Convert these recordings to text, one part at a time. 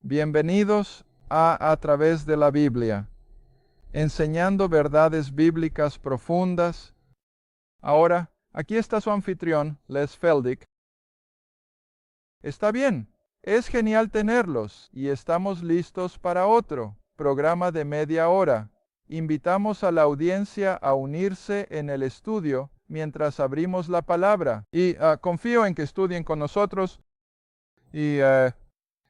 Bienvenidos a través de la Biblia, enseñando verdades bíblicas profundas. Ahora, aquí está su anfitrión, Les Feldick. Está bien, es genial tenerlos y estamos listos para otro programa de media hora. Invitamos a la audiencia a unirse en el estudio mientras abrimos la palabra y confío en que estudien con nosotros y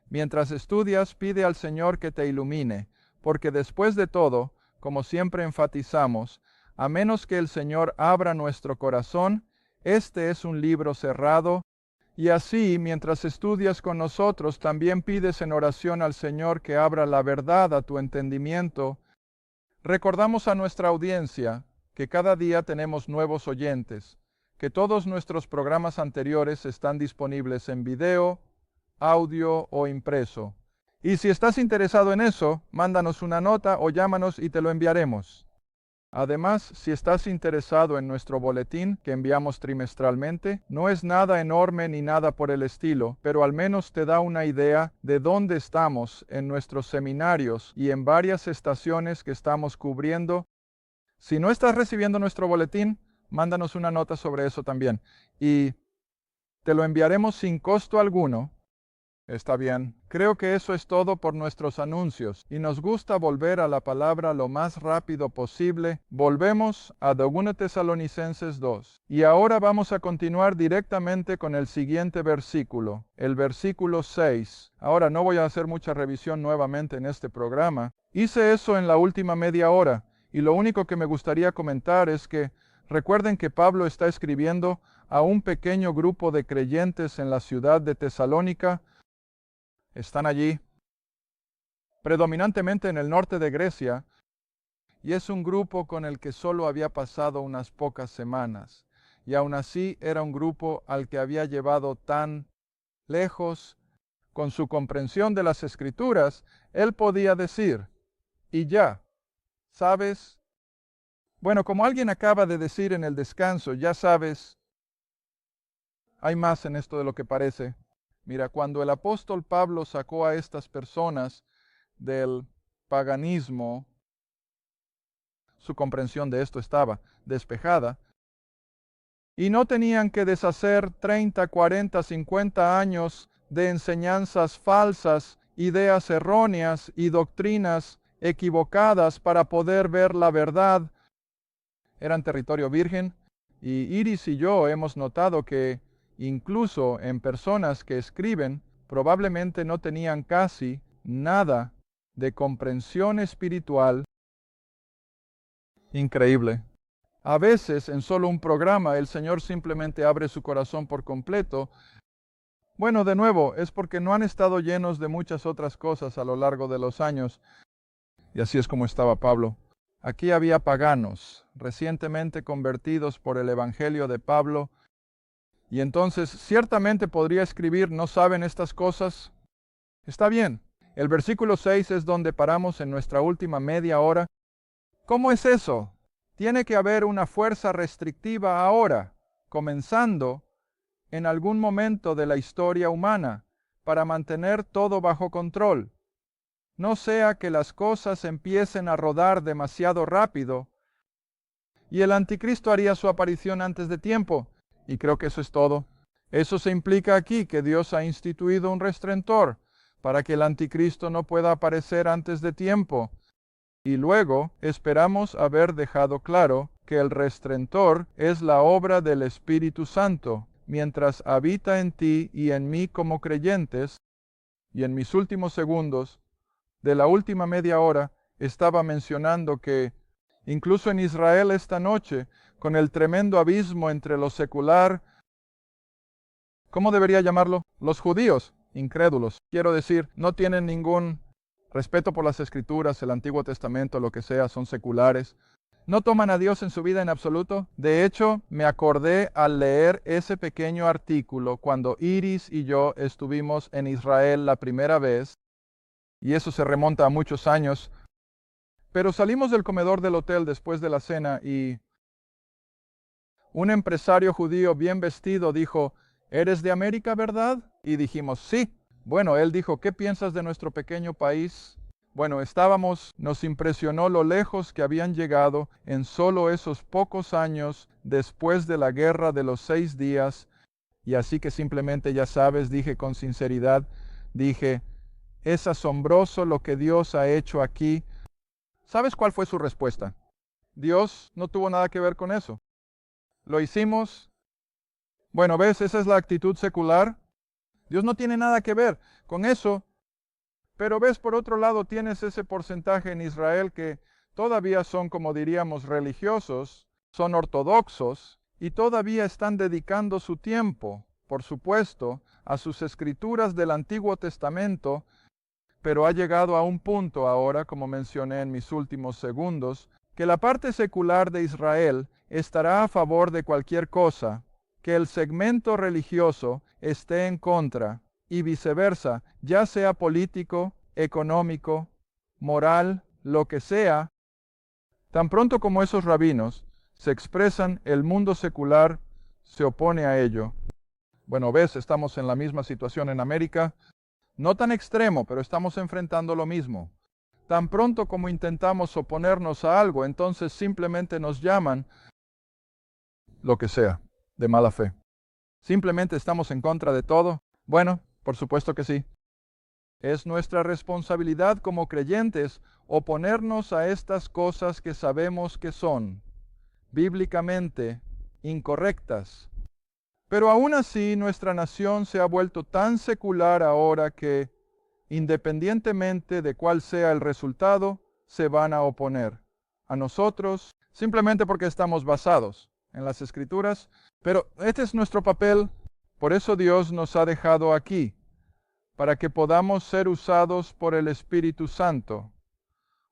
mientras estudias, pide al Señor que te ilumine, porque después de todo, como siempre enfatizamos, a menos que el Señor abra nuestro corazón, este es un libro cerrado, y así, mientras estudias con nosotros, también pides en oración al Señor que abra la verdad a tu entendimiento. Recordamos a nuestra audiencia que cada día tenemos nuevos oyentes, que todos nuestros programas anteriores están disponibles en video, audio o impreso. Y si estás interesado en eso, mándanos una nota o llámanos y te lo enviaremos. Además, si estás interesado en nuestro boletín que enviamos trimestralmente, no es nada enorme ni nada por el estilo, pero al menos te da una idea de dónde estamos en nuestros seminarios y en varias estaciones que estamos cubriendo. Si no estás recibiendo nuestro boletín, mándanos una nota sobre eso también. Y te lo enviaremos sin costo alguno. Está bien. Creo que eso es todo por nuestros anuncios y nos gusta volver a la palabra lo más rápido posible. Volvemos a 2 Tesalonicenses 2. Y ahora vamos a continuar directamente con el siguiente versículo, el versículo 6. Ahora no voy a hacer mucha revisión nuevamente en este programa. Hice eso en la última media hora y lo único que me gustaría comentar es que recuerden que Pablo está escribiendo a un pequeño grupo de creyentes en la ciudad de Tesalónica. Están allí, predominantemente en el norte de Grecia, y es un grupo con el que solo había pasado unas pocas semanas, y aún así era un grupo al que había llevado tan lejos. Con su comprensión de las Escrituras, él podía decir, y ya, ¿sabes? Bueno, como alguien acaba de decir en el descanso, ya sabes, hay más en esto de lo que parece. Mira, cuando el apóstol Pablo sacó a estas personas del paganismo, su comprensión de esto estaba despejada, y no tenían que deshacer 30, 40, 50 años de enseñanzas falsas, ideas erróneas y doctrinas equivocadas para poder ver la verdad. Eran territorio virgen, y Iris y yo hemos notado que incluso en personas que escriben, probablemente no tenían casi nada de comprensión espiritual. Increíble. A veces, en solo un programa, el Señor simplemente abre su corazón por completo. Bueno, de nuevo, es porque no han estado llenos de muchas otras cosas a lo largo de los años. Y así es como estaba Pablo. Aquí había paganos, recientemente convertidos por el Evangelio de Pablo, y entonces ciertamente podría escribir, ¿no saben estas cosas? Está bien. El versículo 6 es donde paramos en nuestra última media hora. ¿Cómo es eso? Tiene que haber una fuerza restrictiva ahora, comenzando en algún momento de la historia humana, para mantener todo bajo control. No sea que las cosas empiecen a rodar demasiado rápido y el anticristo haría su aparición antes de tiempo. Y creo que eso es todo. Eso se implica aquí, que Dios ha instituido un restentor para que el anticristo no pueda aparecer antes de tiempo. Y luego esperamos haber dejado claro que el restentor es la obra del Espíritu Santo, mientras habita en ti y en mí como creyentes. Y en mis últimos segundos de la última media hora estaba mencionando que incluso en Israel esta noche, con el tremendo abismo entre lo secular, ¿cómo debería llamarlo? Los judíos, incrédulos. Quiero decir, no tienen ningún respeto por las Escrituras, el Antiguo Testamento, lo que sea, son seculares. No toman a Dios en su vida en absoluto. De hecho, me acordé al leer ese pequeño artículo cuando Iris y yo estuvimos en Israel la primera vez, y eso se remonta a muchos años. Pero salimos del comedor del hotel después de la cena y un empresario judío bien vestido dijo, ¿eres de América, verdad? Y dijimos, sí. Bueno, él dijo, ¿qué piensas de nuestro pequeño país? Bueno, nos impresionó lo lejos que habían llegado en solo esos pocos años después de la guerra de los 6 días. Y así que simplemente, ya sabes, dije con sinceridad, dije, es asombroso lo que Dios ha hecho aquí. ¿Sabes cuál fue su respuesta? Dios no tuvo nada que ver con eso. Lo hicimos. Bueno, ¿ves? Esa es la actitud secular. Dios no tiene nada que ver con eso. Pero ves, por otro lado, tienes ese porcentaje en Israel que todavía son, como diríamos, religiosos, son ortodoxos y todavía están dedicando su tiempo, por supuesto, a sus escrituras del Antiguo Testamento, pero ha llegado a un punto ahora, como mencioné en mis últimos segundos, que la parte secular de Israel estará a favor de cualquier cosa, que el segmento religioso esté en contra, y viceversa, ya sea político, económico, moral, lo que sea. Tan pronto como esos rabinos se expresan, el mundo secular se opone a ello. Bueno, ves, estamos en la misma situación en América, no tan extremo, pero estamos enfrentando lo mismo. Tan pronto como intentamos oponernos a algo, entonces simplemente nos llaman lo que sea, de mala fe. ¿Simplemente estamos en contra de todo? Bueno, por supuesto que sí. Es nuestra responsabilidad como creyentes oponernos a estas cosas que sabemos que son bíblicamente incorrectas. Pero aún así nuestra nación se ha vuelto tan secular ahora que, independientemente de cuál sea el resultado, se van a oponer a nosotros simplemente porque estamos basados en las Escrituras. Pero este es nuestro papel, por eso Dios nos ha dejado aquí, para que podamos ser usados por el Espíritu Santo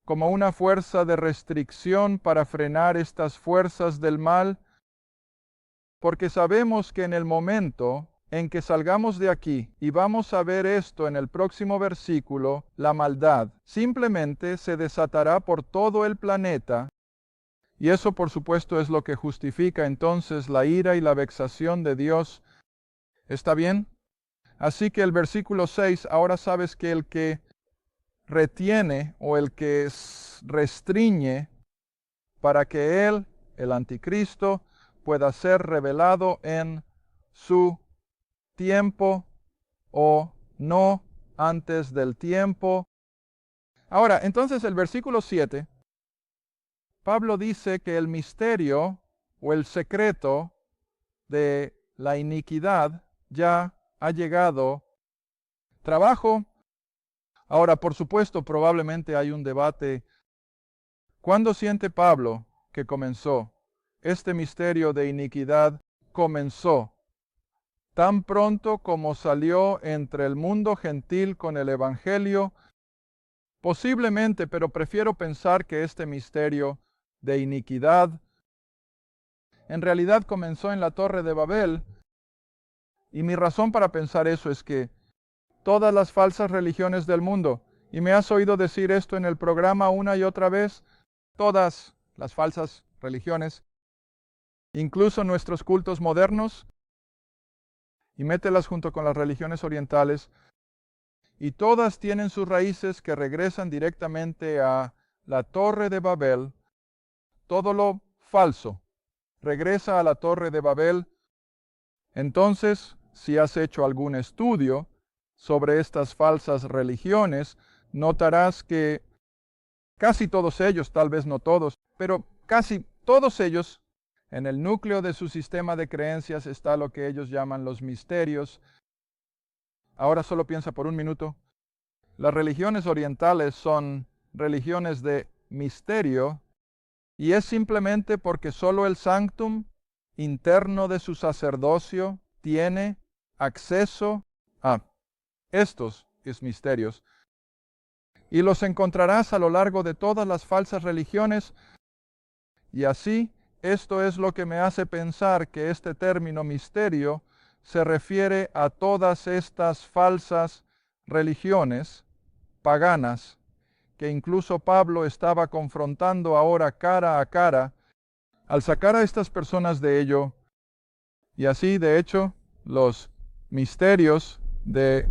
como una fuerza de restricción para frenar estas fuerzas del mal, porque sabemos que en el momento en que salgamos de aquí, y vamos a ver esto en el próximo versículo, la maldad simplemente se desatará por todo el planeta, y eso por supuesto es lo que justifica entonces la ira y la vexación de Dios. ¿Está bien? Así que el versículo 6, ahora sabes que el que retiene o el que restringe para que él, el anticristo, pueda ser revelado en su tiempo o no antes del tiempo. Ahora, entonces el versículo 7, Pablo dice que el misterio o el secreto de la iniquidad ya ha llegado. Trabajo. Ahora, por supuesto, probablemente hay un debate. ¿Cuándo siente Pablo que comenzó? Este misterio de iniquidad comenzó tan pronto como salió entre el mundo gentil con el Evangelio. Posiblemente, pero prefiero pensar que este misterio de iniquidad en realidad comenzó en la Torre de Babel. Y mi razón para pensar eso es que todas las falsas religiones del mundo, y me has oído decir esto en el programa una y otra vez, todas las falsas religiones, incluso nuestros cultos modernos, y mételas junto con las religiones orientales, y todas tienen sus raíces que regresan directamente a la Torre de Babel. Todo lo falso regresa a la Torre de Babel. Entonces, si has hecho algún estudio sobre estas falsas religiones, notarás que casi todos ellos, tal vez no todos, pero casi todos ellos, en el núcleo de su sistema de creencias está lo que ellos llaman los misterios. Ahora solo piensa por un minuto. Las religiones orientales son religiones de misterio, y es simplemente porque solo el sanctum interno de su sacerdocio tiene acceso a estos misterios. Y los encontrarás a lo largo de todas las falsas religiones. Y así, esto es lo que me hace pensar que este término misterio se refiere a todas estas falsas religiones paganas que incluso Pablo estaba confrontando ahora cara a cara al sacar a estas personas de ello. Y así, de hecho, los misterios de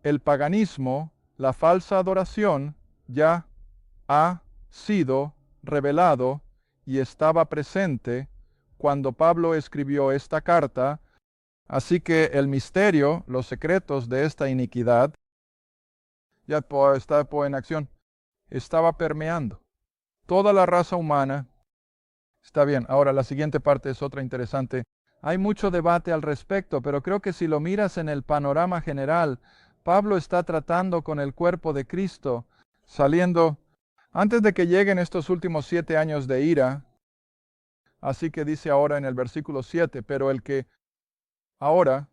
el paganismo, la falsa adoración, ya ha sido revelado y estaba presente cuando Pablo escribió esta carta. Así que el misterio, los secretos de esta iniquidad, ya está en acción, estaba permeando toda la raza humana. Está bien, ahora la siguiente parte es otra interesante. Hay mucho debate al respecto, pero creo que si lo miras en el panorama general, Pablo está tratando con el cuerpo de Cristo, saliendo antes de que lleguen estos últimos 7 años de ira. Así que dice ahora en el versículo 7, pero el que ahora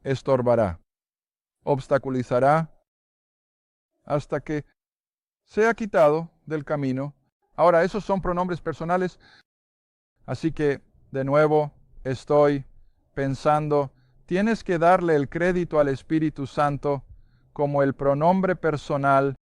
estorbará, obstaculizará, hasta que sea quitado del camino. Ahora, esos son pronombres personales, así que de nuevo estoy pensando, tienes que darle el crédito al Espíritu Santo como el pronombre personal,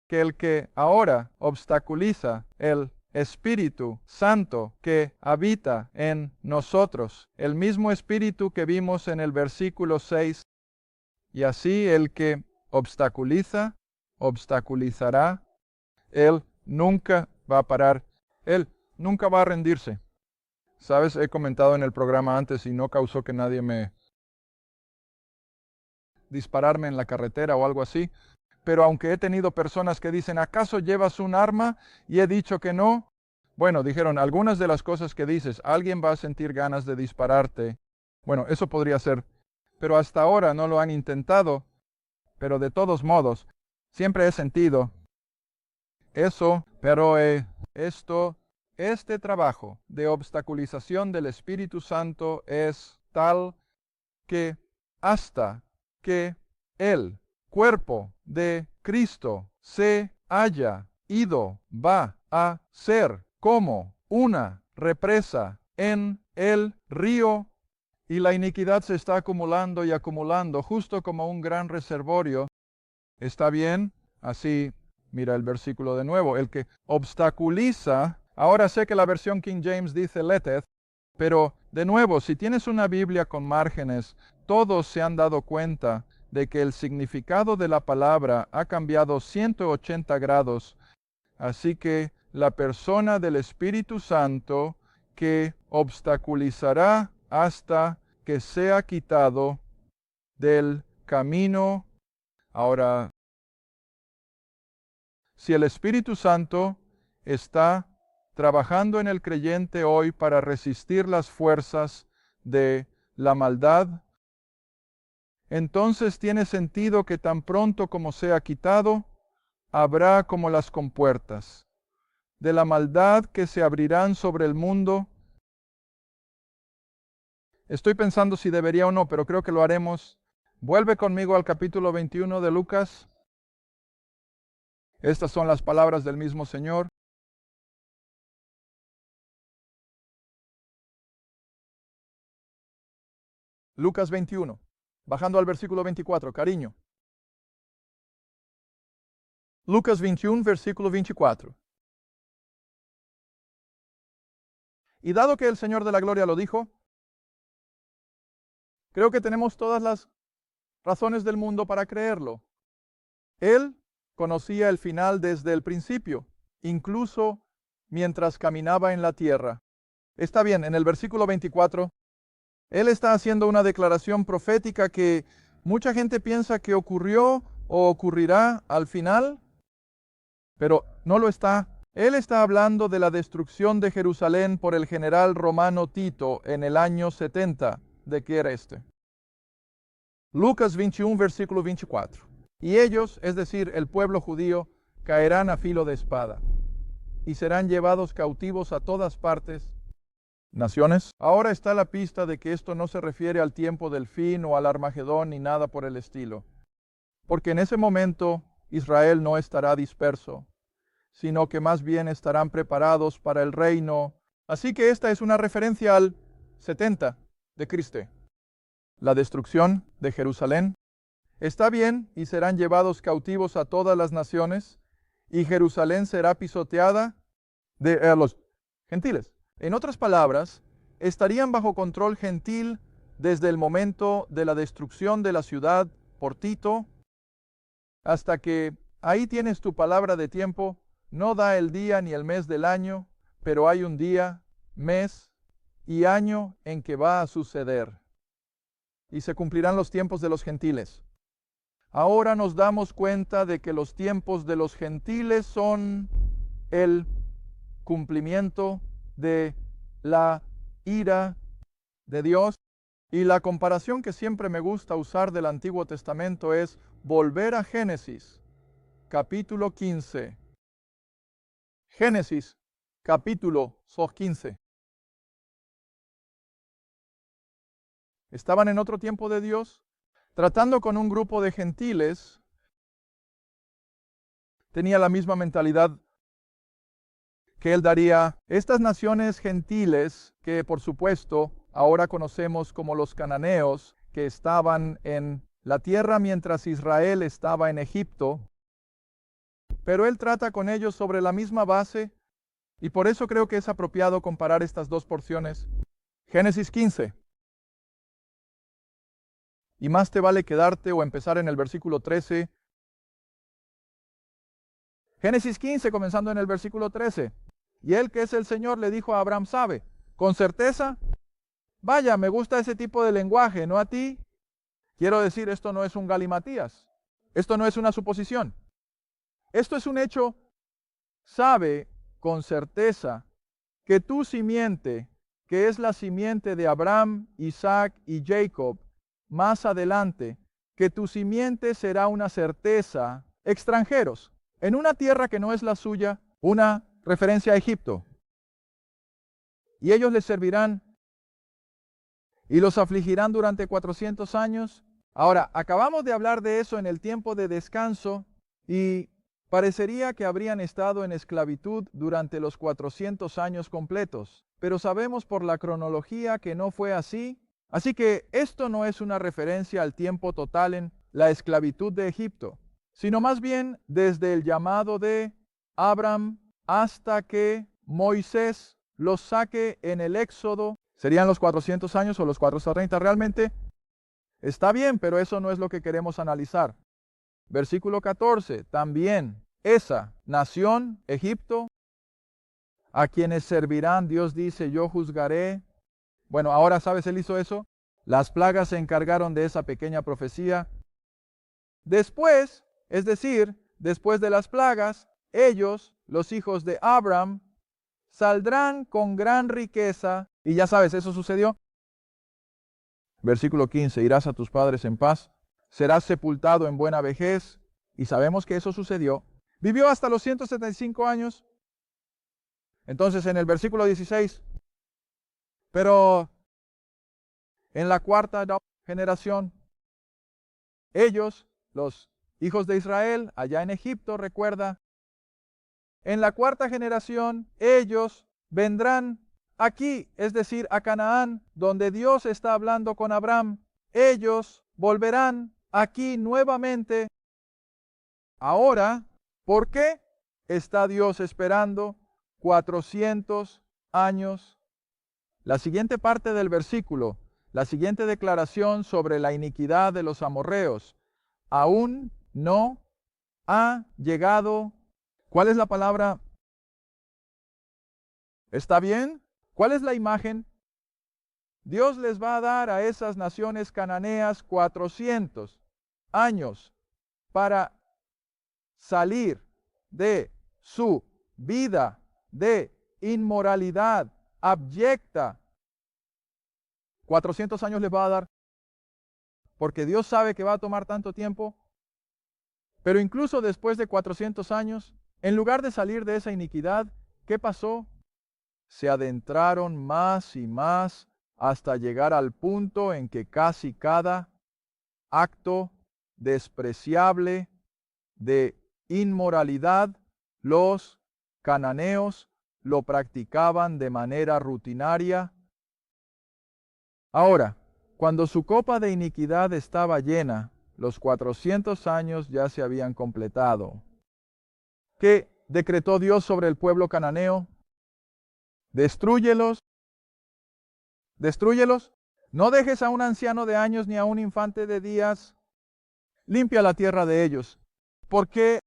que el que ahora obstaculiza el Espíritu Santo que habita en nosotros, el mismo Espíritu que vimos en el versículo 6, y así el que obstaculiza, obstaculizará. Él nunca va a parar. Él nunca va a rendirse. Sabes, he comentado en el programa antes y no causó que nadie me dispararme en la carretera o algo así. Pero aunque he tenido personas que dicen, ¿acaso llevas un arma? Y he dicho que no. Bueno, dijeron, algunas de las cosas que dices, alguien va a sentir ganas de dispararte. Bueno, eso podría ser. Pero hasta ahora no lo han intentado. Pero de todos modos, siempre he sentido eso, pero este trabajo de obstaculización del Espíritu Santo es tal que hasta que el cuerpo de Cristo se haya ido, va a ser como una represa en el río, y la iniquidad se está acumulando y acumulando, justo como un gran reservorio. ¿Está bien? Así, mira el versículo de nuevo. El que obstaculiza, ahora sé que la versión King James dice letteth, pero de nuevo, si tienes una Biblia con márgenes, todos se han dado cuenta de que el significado de la palabra ha cambiado 180 grados. Así que la persona del Espíritu Santo que obstaculizará hasta que sea quitado del camino. Ahora, si el Espíritu Santo está trabajando en el creyente hoy para resistir las fuerzas de la maldad, entonces tiene sentido que tan pronto como sea quitado, habrá como las compuertas de la maldad que se abrirán sobre el mundo. Estoy pensando si debería o no, pero creo que lo haremos. Vuelve conmigo al capítulo 21 de Lucas. Estas son las palabras del mismo Señor. Lucas 21, bajando al versículo 24, cariño. Lucas 21, versículo 24. Y dado que el Señor de la Gloria lo dijo, creo que tenemos todas las razones del mundo para creerlo. Él conocía el final desde el principio, incluso mientras caminaba en la tierra. Está bien, en el versículo 24, Él está haciendo una declaración profética que mucha gente piensa que ocurrió o ocurrirá al final, pero no lo está. Él está hablando de la destrucción de Jerusalén por el general romano Tito en el año 70. ¿De qué era este? Lucas 21, versículo 24. Y ellos, es decir, el pueblo judío, caerán a filo de espada y serán llevados cautivos a todas partes, naciones. Ahora está la pista de que esto no se refiere al tiempo del fin o al Armagedón ni nada por el estilo, porque en ese momento Israel no estará disperso, sino que más bien estarán preparados para el reino. Así que esta es una referencia al 70 de Cristo, la destrucción de Jerusalén. Está bien, y serán llevados cautivos a todas las naciones, y Jerusalén será pisoteada de los gentiles. En otras palabras, estarían bajo control gentil desde el momento de la destrucción de la ciudad por Tito, hasta que ahí tienes tu palabra de tiempo. No da el día ni el mes del año, pero hay un día, mes y año en que va a suceder. Y se cumplirán los tiempos de los gentiles. Ahora nos damos cuenta de que los tiempos de los gentiles son el cumplimiento de la ira de Dios. Y la comparación que siempre me gusta usar del Antiguo Testamento es volver a Génesis, capítulo 15. Génesis, capítulo 15. Estaban en otro tiempo de Dios, tratando con un grupo de gentiles. Tenía la misma mentalidad que él daría. Estas naciones gentiles, que por supuesto ahora conocemos como los cananeos, que estaban en la tierra mientras Israel estaba en Egipto, pero él trata con ellos sobre la misma base, y por eso creo que es apropiado comparar estas dos porciones. Génesis 15. Y más te vale quedarte o empezar en el versículo 13. Génesis 15, comenzando en el versículo 13. Y él, que es el Señor, le dijo a Abraham, ¿sabe? Con certeza, vaya, me gusta ese tipo de lenguaje, ¿no a ti? Quiero decir, esto no es un galimatías. Esto no es una suposición. Esto es un hecho. Sabe con certeza que tu simiente, que es la simiente de Abraham, Isaac y Jacob, más adelante, que tu simiente será una certeza, extranjeros, en una tierra que no es la suya, una referencia a Egipto. Y ellos les servirán y los afligirán durante 400 años. Ahora, acabamos de hablar de eso en el tiempo de descanso y parecería que habrían estado en esclavitud durante los 400 años completos, pero sabemos por la cronología que no fue así. Así que esto no es una referencia al tiempo total en la esclavitud de Egipto, sino más bien desde el llamado de Abraham hasta que Moisés los saque en el Éxodo. ¿Serían los 400 años o los 430 realmente? Está bien, pero eso no es lo que queremos analizar. Versículo 14, también esa nación, Egipto, a quienes servirán, Dios dice, yo juzgaré. Bueno, ahora sabes, él hizo eso. Las plagas se encargaron de esa pequeña profecía. Después, es decir, después de las plagas, ellos, los hijos de Abraham, saldrán con gran riqueza. Y ya sabes, eso sucedió. Versículo 15, irás a tus padres en paz, serás sepultado en buena vejez. Y sabemos que eso sucedió. Vivió hasta los 175 años. Entonces en el versículo 16, pero en la cuarta generación, ellos, los hijos de Israel, allá en Egipto, recuerda, en la cuarta generación, ellos vendrán aquí, es decir, a Canaán, donde Dios está hablando con Abraham. Ellos volverán aquí nuevamente. Ahora, ¿por qué está Dios esperando 400 años? La siguiente parte del versículo, la siguiente declaración sobre la iniquidad de los amorreos, aún no ha llegado. ¿Cuál es la palabra? ¿Está bien? ¿Cuál es la imagen? Dios les va a dar a esas naciones cananeas 400 años para salir de su vida de inmoralidad abyecta. 400 años les va a dar, porque Dios sabe que va a tomar tanto tiempo. Pero incluso después de 400 años, en lugar de salir de esa iniquidad, ¿qué pasó? Se adentraron más y más hasta llegar al punto en que casi cada acto despreciable de inmoralidad, los cananeos lo practicaban de manera rutinaria. Ahora, cuando su copa de iniquidad estaba llena, los 400 años ya se habían completado. ¿Qué decretó Dios sobre el pueblo cananeo? Destrúyelos. Destrúyelos. No dejes a un anciano de años ni a un infante de días. Limpia la tierra de ellos. ¿Por qué?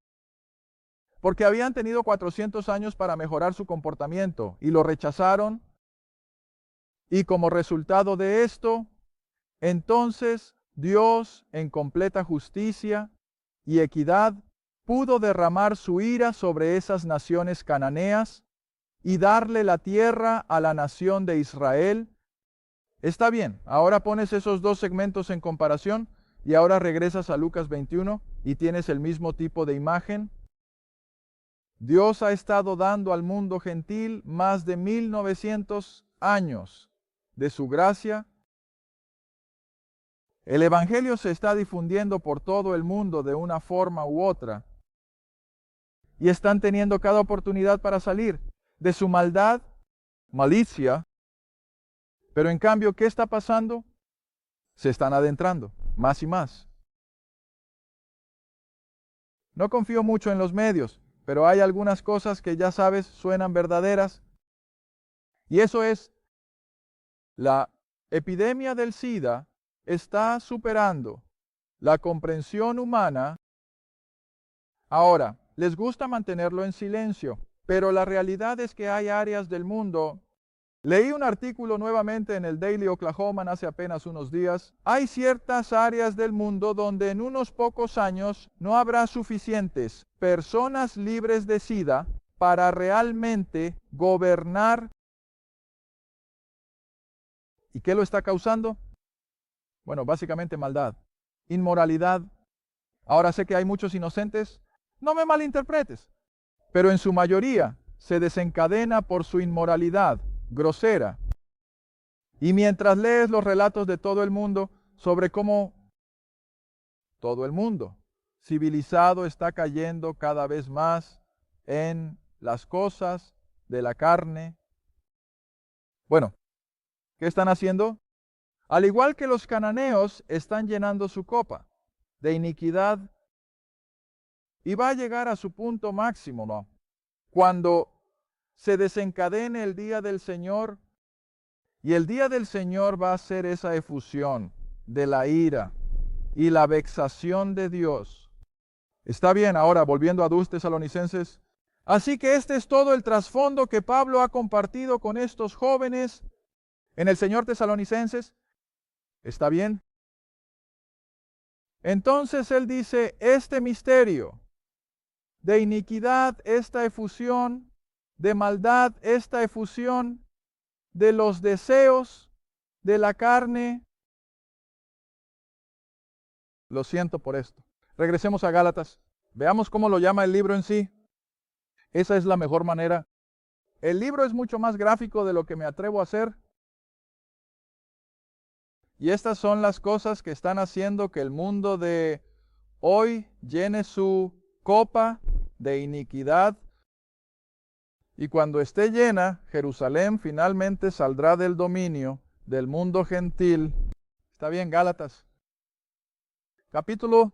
Porque habían tenido 400 años para mejorar su comportamiento y lo rechazaron. Y como resultado de esto, entonces Dios, en completa justicia y equidad, pudo derramar su ira sobre esas naciones cananeas y darle la tierra a la nación de Israel. Está bien, ahora pones esos dos segmentos en comparación y ahora regresas a Lucas 21 y tienes el mismo tipo de imagen. Dios ha estado dando al mundo gentil más de 1900 años de su gracia. El Evangelio se está difundiendo por todo el mundo de una forma u otra y están teniendo cada oportunidad para salir de su maldad, malicia, pero en cambio, ¿qué está pasando? Se están adentrando más y más. No confío mucho en los medios, pero hay algunas cosas que ya sabes suenan verdaderas. Y eso es, la epidemia del SIDA está superando la comprensión humana. Ahora, les gusta mantenerlo en silencio, pero la realidad es que hay áreas del mundo. Leí un artículo nuevamente en el Daily Oklahoman hace apenas unos días. Hay ciertas áreas del mundo donde en unos pocos años no habrá suficientes personas libres de SIDA para realmente gobernar. ¿Y qué lo está causando? Bueno, básicamente maldad, inmoralidad. Ahora sé que hay muchos inocentes. No me malinterpretes, pero en su mayoría se desencadena por su inmoralidad grosera. Y mientras lees los relatos de todo el mundo sobre cómo todo el mundo civilizado está cayendo cada vez más en las cosas de la carne. Bueno, ¿qué están haciendo? Al igual que los cananeos, están llenando su copa de iniquidad y va a llegar a su punto máximo, ¿no? Cuando se desencadene el día del Señor, y el día del Señor va a ser esa efusión de la ira y la vexación de Dios. Está bien, ahora volviendo a 2 Tesalonicenses. Así que este es todo el trasfondo que Pablo ha compartido con estos jóvenes en el Señor Tesalonicenses. ¿Está bien? Entonces él dice, este misterio de iniquidad, esta efusión de maldad, esta efusión de los deseos de la carne. Lo siento por esto. Regresemos a Gálatas. Veamos cómo lo llama el libro en sí. Esa es la mejor manera. El libro es mucho más gráfico de lo que me atrevo a hacer. Y estas son las cosas que están haciendo que el mundo de hoy llene su copa de iniquidad. Y cuando esté llena, Jerusalén finalmente saldrá del dominio del mundo gentil. Está bien, Gálatas. Capítulo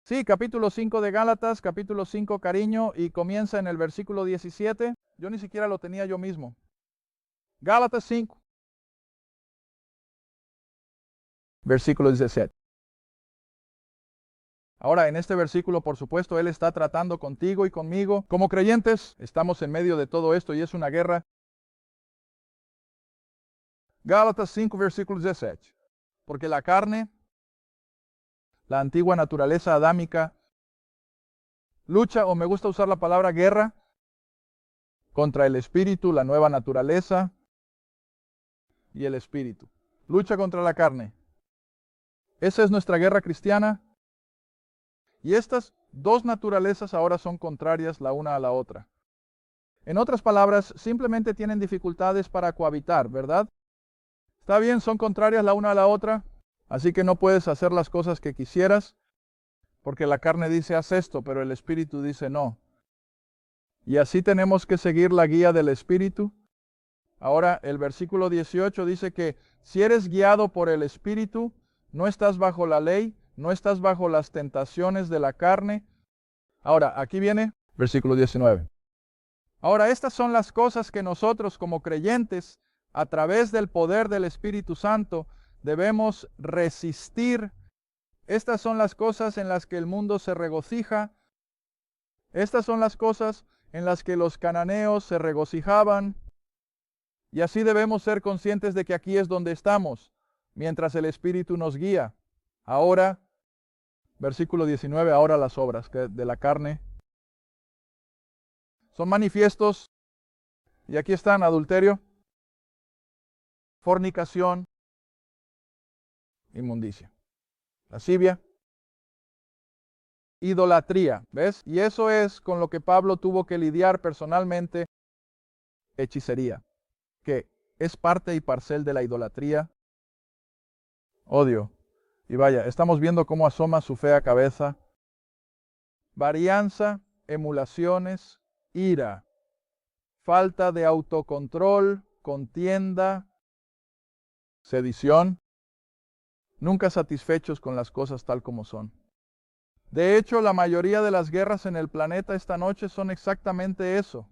5 de Gálatas, capítulo 5, cariño, y comienza en el versículo 17. Yo ni siquiera lo tenía yo mismo. Gálatas 5, versículo 17. Ahora, en este versículo, por supuesto, Él está tratando contigo y conmigo. Como creyentes, estamos en medio de todo esto y es una guerra. Gálatas 5, versículo 17. Porque la carne, la antigua naturaleza adámica, lucha, o me gusta usar la palabra guerra, contra el espíritu, la nueva naturaleza y el espíritu. Lucha contra la carne. Esa es nuestra guerra cristiana. Y estas dos naturalezas ahora son contrarias la una a la otra. En otras palabras, simplemente tienen dificultades para cohabitar, ¿verdad? Está bien, son contrarias la una a la otra, así que no puedes hacer las cosas que quisieras, porque la carne dice haz esto, pero el espíritu dice no. Y así tenemos que seguir la guía del espíritu. Ahora el versículo 18 dice que si eres guiado por el espíritu, no estás bajo la ley, no estás bajo las tentaciones de la carne. Ahora, aquí viene versículo 19. Ahora, estas son las cosas que nosotros como creyentes, a través del poder del Espíritu Santo, debemos resistir Estas son las cosas en las que el mundo se regocija. Estas son las cosas en las que los cananeos se regocijaban. Y así debemos ser conscientes de que aquí es donde estamos, mientras el Espíritu nos guía. Ahora, versículo 19, ahora las obras de la carne son manifiestos. Y aquí están: adulterio, fornicación, inmundicia, lascivia, idolatría. ¿Ves? Y eso es con lo que Pablo tuvo que lidiar personalmente. Hechicería, que es parte y parcel de la idolatría. Odio. Y vaya, estamos viendo cómo asoma su fea cabeza. Varianza, emulaciones, ira, falta de autocontrol, contienda, sedición, nunca satisfechos con las cosas tal como son. De hecho, la mayoría de las guerras en el planeta esta noche son exactamente eso.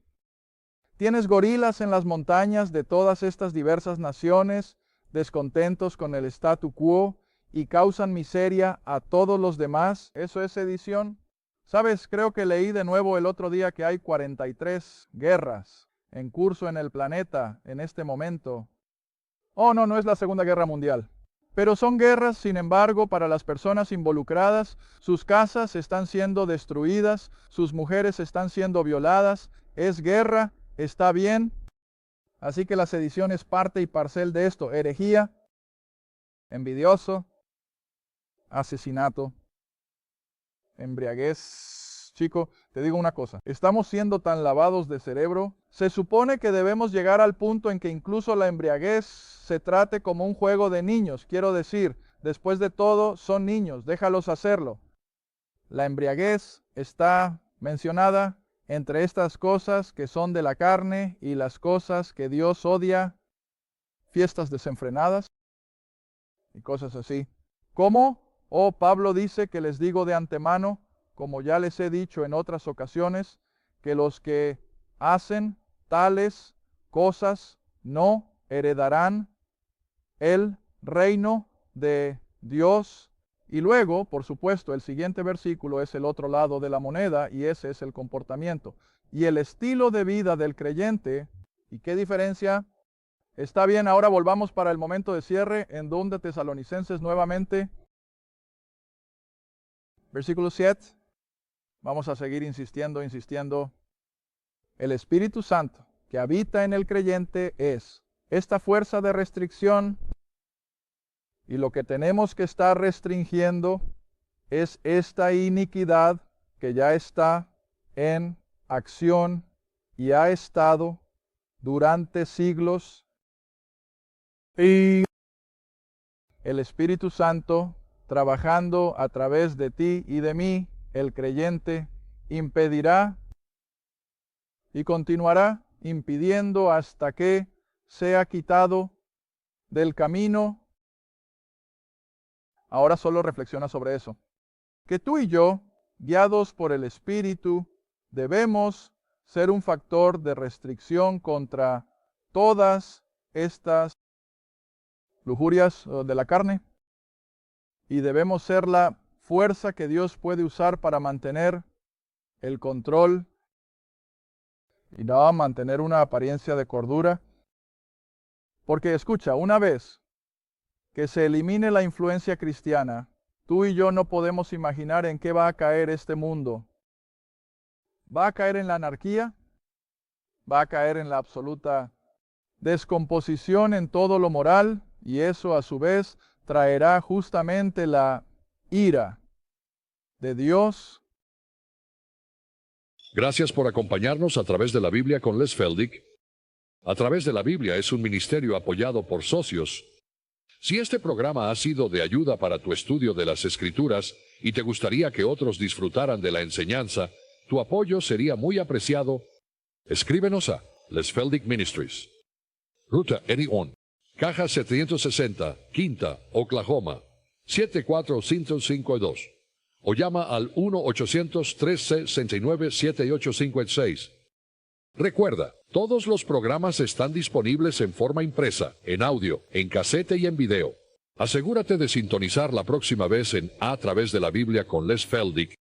Tienes gorilas en las montañas de todas estas diversas naciones, descontentos con el statu quo, y causan miseria a todos los demás. ¿Eso es sedición? ¿Sabes? Creo que leí de nuevo el otro día que hay 43 guerras en curso en el planeta en este momento. Oh, no, no es la Segunda Guerra Mundial. Pero son guerras, sin embargo, para las personas involucradas. Sus casas están siendo destruidas, sus mujeres están siendo violadas. Es guerra, está bien. Así que la sedición es parte y parcel de esto. Herejía, envidioso, asesinato, embriaguez. Chico, te digo una cosa, estamos siendo tan lavados de cerebro. Se supone que debemos llegar al punto en que incluso la embriaguez se trate como un juego de niños. Quiero decir, después de todo, son niños, déjalos hacerlo. La embriaguez está mencionada entre estas cosas que son de la carne y las cosas que Dios odia, fiestas desenfrenadas y cosas así. ¿Cómo? Oh, Pablo dice que les digo de antemano, como ya les he dicho en otras ocasiones, que los que hacen tales cosas no heredarán el reino de Dios. Y luego, por supuesto, el siguiente versículo es el otro lado de la moneda, y ese es el comportamiento. Y el estilo de vida del creyente, ¿y qué diferencia? Está bien, ahora volvamos para el momento de cierre en 2 de Tesalonicenses nuevamente. Versículo 7. Vamos a seguir insistiendo. El Espíritu Santo que habita en el creyente es esta fuerza de restricción, y lo que tenemos que estar restringiendo es esta iniquidad que ya está en acción y ha estado durante siglos. Y el Espíritu Santo, trabajando a través de ti y de mí, el creyente, impedirá y continuará impidiendo hasta que sea quitado del camino. Ahora solo reflexiona sobre eso. Que tú y yo, guiados por el Espíritu, debemos ser un factor de restricción contra todas estas lujurias de la carne, y debemos ser la fuerza que Dios puede usar para mantener el control y no mantener una apariencia de cordura. Porque escucha, una vez que se elimine la influencia cristiana, tú y yo no podemos imaginar en qué va a caer este mundo. Va a caer en la anarquía, va a caer en la absoluta descomposición en todo lo moral, y eso a su vez traerá justamente la ira de Dios. Gracias por acompañarnos a través de la Biblia con Les Feldick. A través de la Biblia es un ministerio apoyado por socios. Si este programa ha sido de ayuda para tu estudio de las Escrituras y te gustaría que otros disfrutaran de la enseñanza, tu apoyo sería muy apreciado. Escríbenos a Les Feldick Ministries, Ruta Eddie On, Caja 760, Quinta, Oklahoma, 74552. O llama al 1-800-369-7856. Recuerda, todos los programas están disponibles en forma impresa, en audio, en casete y en video. Asegúrate de sintonizar la próxima vez en A través de la Biblia con Les Feldick